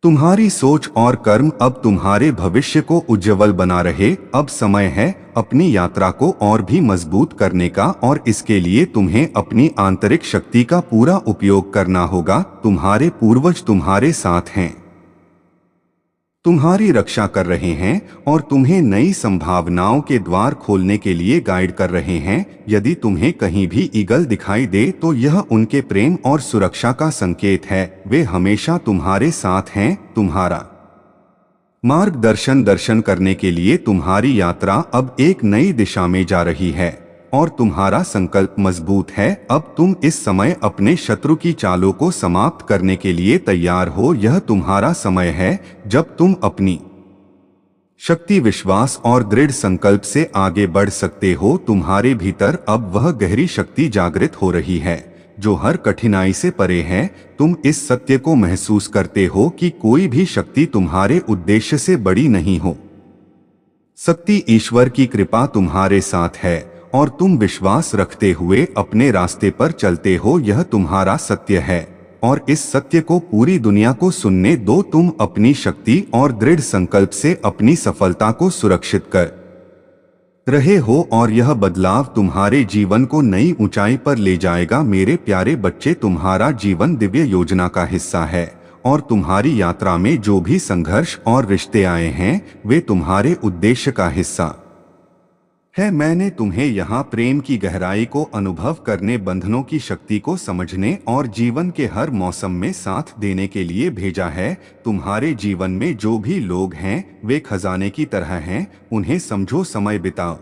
तुम्हारी सोच और कर्म अब तुम्हारे भविष्य को उज्जवल बना रहे। अब समय है अपनी यात्रा को और भी मजबूत करने का और इसके लिए तुम्हें अपनी आंतरिक शक्ति का पूरा उपयोग करना होगा। तुम्हारे पूर्वज तुम्हारे साथ हैं, तुम्हारी रक्षा कर रहे हैं और तुम्हें नई संभावनाओं के द्वार खोलने के लिए गाइड कर रहे हैं। यदि तुम्हें कहीं भी ईगल दिखाई दे तो यह उनके प्रेम और सुरक्षा का संकेत है। वे हमेशा तुम्हारे साथ हैं। तुम्हारा मार्गदर्शन करने के लिए तुम्हारी यात्रा अब एक नई दिशा में जा रही है और तुम्हारा संकल्प मजबूत है। अब तुम इस समय अपने शत्रु की चालों को समाप्त करने के लिए तैयार हो। यह तुम्हारा समय है जब तुम अपनी शक्ति, विश्वास और दृढ़ संकल्प से आगे बढ़ सकते हो। तुम्हारे भीतर अब वह गहरी शक्ति जागृत हो रही है जो हर कठिनाई से परे है। तुम इस सत्य को महसूस करते हो कि कोई भी शक्ति तुम्हारे उद्देश्य से बड़ी नहीं हो सकती। ईश्वर की कृपा तुम्हारे साथ है और तुम विश्वास रखते हुए अपने रास्ते पर चलते हो। यह तुम्हारा सत्य है और इस सत्य को पूरी दुनिया को सुनने दो। तुम अपनी शक्ति और दृढ़ संकल्प से अपनी सफलता को सुरक्षित कर रहे हो और यह बदलाव तुम्हारे जीवन को नई ऊंचाई पर ले जाएगा। मेरे प्यारे बच्चे, तुम्हारा जीवन दिव्य योजना का हिस्सा है और तुम्हारी यात्रा में जो भी संघर्ष और रिश्ते आए हैं, वे तुम्हारे उद्देश्य का हिस्सा है। मैंने तुम्हें यहाँ प्रेम की गहराई को अनुभव करने, बंधनों की शक्ति को समझने और जीवन के हर मौसम में साथ देने के लिए भेजा है। तुम्हारे जीवन में जो भी लोग हैं वे खजाने की तरह हैं, उन्हें समझो, समय बिताओ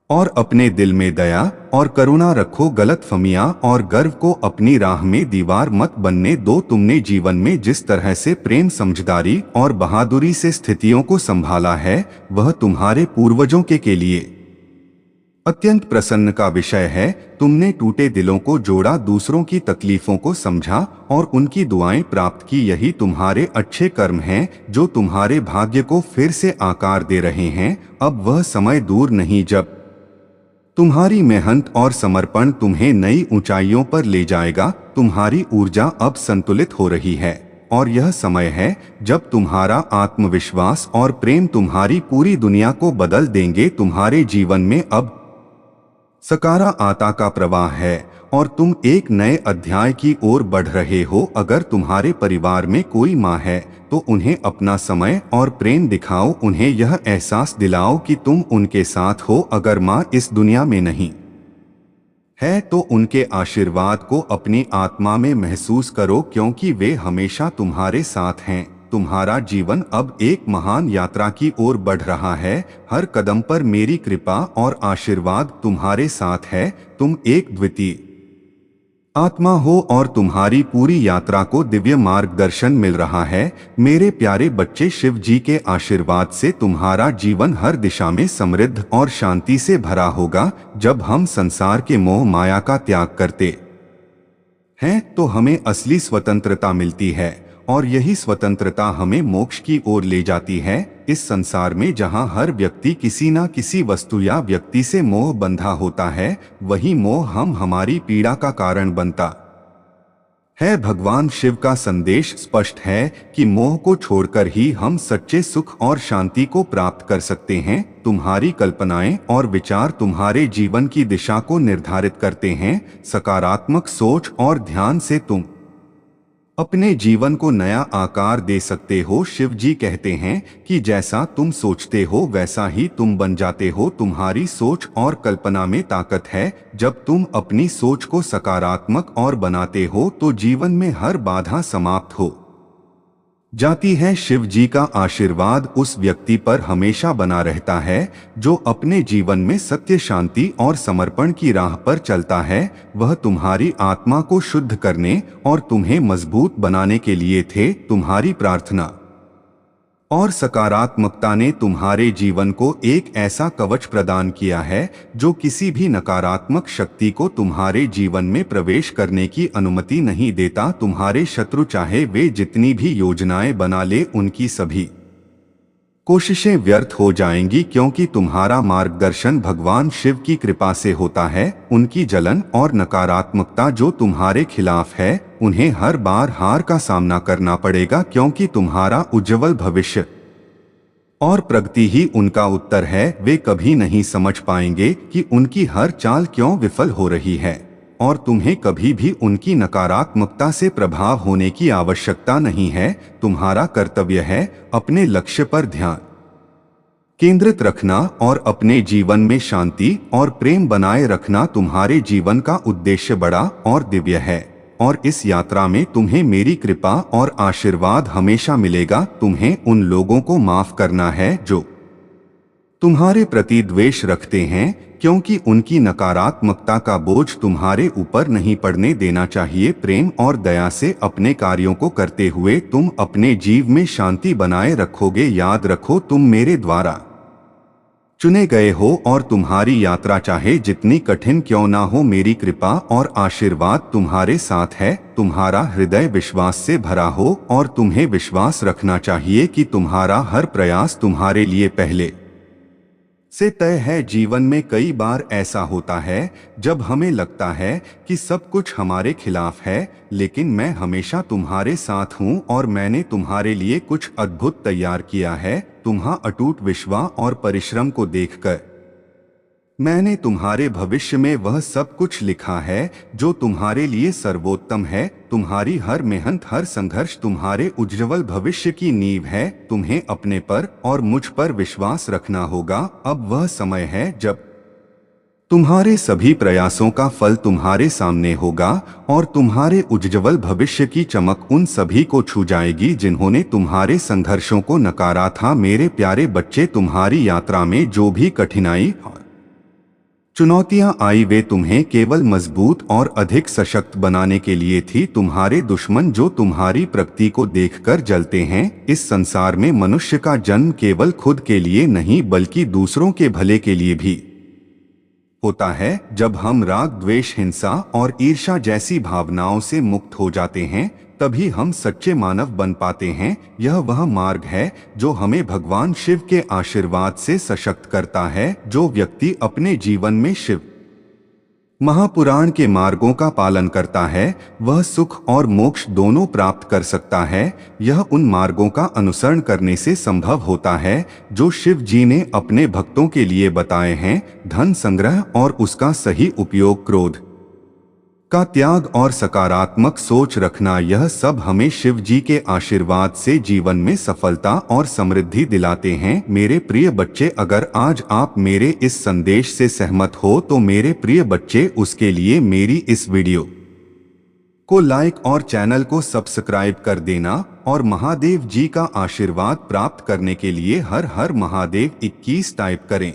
और अपने दिल में दया और करुणा रखो। गलतफहमियां और गर्व को अपनी राह में दीवार मत बनने दो। तुमने जीवन में जिस तरह से प्रेम, समझदारी और बहादुरी से स्थितियों को संभाला है, वह तुम्हारे पूर्वजों के लिए अत्यंत प्रसन्न का विषय है। तुमने टूटे दिलों को जोड़ा, दूसरों की तकलीफों को समझा और उनकी दुआएं प्राप्त की। यही तुम्हारे अच्छे कर्म हैं जो तुम्हारे भाग्य को फिर से आकार दे रहे हैं। अब वह समय दूर नहीं जब तुम्हारी मेहनत और समर्पण तुम्हें नई ऊंचाइयों पर ले जाएगा। तुम्हारी ऊर्जा अब संतुलित हो रही है और यह समय है जब तुम्हारा आत्मविश्वास और प्रेम तुम्हारी पूरी दुनिया को बदल देंगे। तुम्हारे जीवन में अब सकारात्मकता का प्रवाह है और तुम एक नए अध्याय की ओर बढ़ रहे हो। अगर तुम्हारे परिवार में कोई माँ है तो उन्हें अपना समय और प्रेम दिखाओ, उन्हें यह एहसास दिलाओ कि तुम उनके साथ हो। अगर माँ इस दुनिया में नहीं है तो उनके आशीर्वाद को अपनी आत्मा में महसूस करो, क्योंकि वे हमेशा तुम्हारे साथ हैं। तुम्हारा जीवन अब एक महान यात्रा की ओर बढ़ रहा है। हर कदम पर मेरी कृपा और आशीर्वाद तुम्हारे साथ है। तुम एक द्वितीय आत्मा हो और तुम्हारी पूरी यात्रा को दिव्य मार्गदर्शन मिल रहा है। मेरे प्यारे बच्चे, शिव जी के आशीर्वाद से तुम्हारा जीवन हर दिशा में समृद्ध और शांति से भरा होगा। जब हम संसार के मोह माया का त्याग करते हैं तो हमें असली स्वतंत्रता मिलती है और यही स्वतंत्रता हमें मोक्ष की ओर ले जाती है। इस संसार में जहां हर व्यक्ति किसी न किसी वस्तु या व्यक्ति से मोह बंधा होता है, वही मोह हमारी पीड़ा का कारण बनता है। भगवान शिव का संदेश स्पष्ट है कि मोह को छोड़कर ही हम सच्चे सुख और शांति को प्राप्त कर सकते हैं। तुम्हारी कल्पनाएं और विचार तुम्हारे जीवन की दिशा को निर्धारित करते हैं। सकारात्मक सोच और ध्यान से तुम अपने जीवन को नया आकार दे सकते हो। शिव जी कहते हैं कि जैसा तुम सोचते हो वैसा ही तुम बन जाते हो। तुम्हारी सोच और कल्पना में ताकत है। जब तुम अपनी सोच को सकारात्मक और बनाते हो तो जीवन में हर बाधा समाप्त हो जाती है। शिव जी का आशीर्वाद उस व्यक्ति पर हमेशा बना रहता है जो अपने जीवन में सत्य, शांति और समर्पण की राह पर चलता है। वह तुम्हारी आत्मा को शुद्ध करने और तुम्हें मजबूत बनाने के लिए थे। तुम्हारी प्रार्थना और सकारात्मकता ने तुम्हारे जीवन को एक ऐसा कवच प्रदान किया है जो किसी भी नकारात्मक शक्ति को तुम्हारे जीवन में प्रवेश करने की अनुमति नहीं देता। तुम्हारे शत्रु चाहे वे जितनी भी योजनाएं बना ले, उनकी सभी कोशिशें व्यर्थ हो जाएंगी, क्योंकि तुम्हारा मार्गदर्शन भगवान शिव की कृपा से होता है। उनकी जलन और नकारात्मकता जो तुम्हारे खिलाफ है, उन्हें हर बार हार का सामना करना पड़ेगा, क्योंकि तुम्हारा उज्जवल भविष्य और प्रगति ही उनका उत्तर है। वे कभी नहीं समझ पाएंगे कि उनकी हर चाल क्यों विफल हो रही है और तुम्हें कभी भी उनकी नकारात्मकता से प्रभाव होने की आवश्यकता नहीं है। तुम्हारा कर्तव्य है अपने लक्ष्य पर ध्यान केंद्रित रखना और अपने जीवन में शांति और प्रेम बनाए रखना। तुम्हारे जीवन का उद्देश्य बड़ा और दिव्य है और इस यात्रा में तुम्हें मेरी कृपा और आशीर्वाद हमेशा मिलेगा। तुम्हें उन लोगों को माफ करना है जो तुम्हारे प्रति द्वेष रखते हैं, क्योंकि उनकी नकारात्मकता का बोझ तुम्हारे ऊपर नहीं पड़ने देना चाहिए। प्रेम और दया से अपने कार्यों को करते हुए तुम अपने जीव में शांति बनाए रखोगे। याद रखो, तुम मेरे द्वारा चुने गए हो और तुम्हारी यात्रा चाहे जितनी कठिन क्यों ना हो, मेरी कृपा और आशीर्वाद तुम्हारे साथ है। तुम्हारा हृदय विश्वास से भरा हो और तुम्हें विश्वास रखना चाहिए कि तुम्हारा हर प्रयास तुम्हारे लिए पहले से तय है। जीवन में कई बार ऐसा होता है जब हमें लगता है कि सब कुछ हमारे खिलाफ है, लेकिन मैं हमेशा तुम्हारे साथ हूं और मैंने तुम्हारे लिए कुछ अद्भुत तैयार किया है। तुम्हारा अटूट विश्वास और परिश्रम को देखकर मैंने तुम्हारे भविष्य में वह सब कुछ लिखा है जो तुम्हारे लिए सर्वोत्तम है। तुम्हारी हर मेहनत, हर संघर्ष तुम्हारे उज्ज्वल भविष्य की नींव है। तुम्हें अपने पर और मुझ पर विश्वास रखना होगा। अब वह समय है जब तुम्हारे सभी प्रयासों का फल तुम्हारे सामने होगा और तुम्हारे उज्ज्वल भविष्य की चमक उन सभी को छू जाएगी जिन्होंने तुम्हारे संघर्षों को नकारा था। मेरे प्यारे बच्चे, तुम्हारी यात्रा में जो भी कठिनाई और चुनौतियां आई वे तुम्हें केवल मजबूत और अधिक सशक्त बनाने के लिए थी। तुम्हारे दुश्मन जो तुम्हारी प्रगति को देखकर जलते हैं, इस संसार में मनुष्य का जन्म केवल खुद के लिए नहीं बल्कि दूसरों के भले के लिए भी होता है। जब हम राग, द्वेष, हिंसा और ईर्ष्या जैसी भावनाओं से मुक्त हो जाते हैं तभी हम सच्चे मानव बन पाते हैं। यह वह मार्ग है जो हमें भगवान शिव के आशीर्वाद से सशक्त करता है। जो व्यक्ति अपने जीवन में शिव महापुराण के मार्गों का पालन करता है वह सुख और मोक्ष दोनों प्राप्त कर सकता है। यह उन मार्गों का अनुसरण करने से संभव होता है जो शिव जी ने अपने भक्तों के लिए बताए हैं। धन संग्रह और उसका सही उपयोग, क्रोध का त्याग और सकारात्मक सोच रखना, यह सब हमें शिव जी के आशीर्वाद से जीवन में सफलता और समृद्धि दिलाते हैं। मेरे प्रिय बच्चे, अगर आज आप मेरे इस संदेश से सहमत हो तो मेरे प्रिय बच्चे, उसके लिए मेरी इस वीडियो को लाइक और चैनल को सब्सक्राइब कर देना और महादेव जी का आशीर्वाद प्राप्त करने के लिए हर हर महादेव 21 टाइप करें।